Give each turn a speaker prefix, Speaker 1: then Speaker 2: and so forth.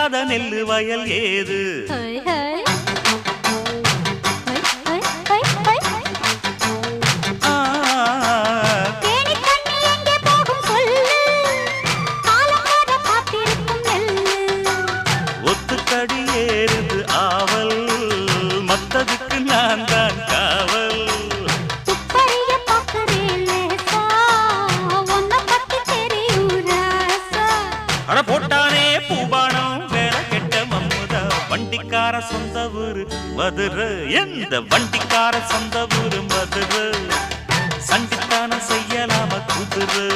Speaker 1: விதைக்காத நெல்லு வயல் ஏது ஒத்துக்கடி ஏறுது ஆவல் மத்ததுக்கு நான் தான் காவல் அட போட்டானே பூபானம் வேலை கெட்ட மம்முதா வண்டிக்கார சொந்த ஊரு மதுரை எந்த வண்டிக்கார சொந்த ஊரு மதுரை சண்டித்தான செய்யலாம குதிரை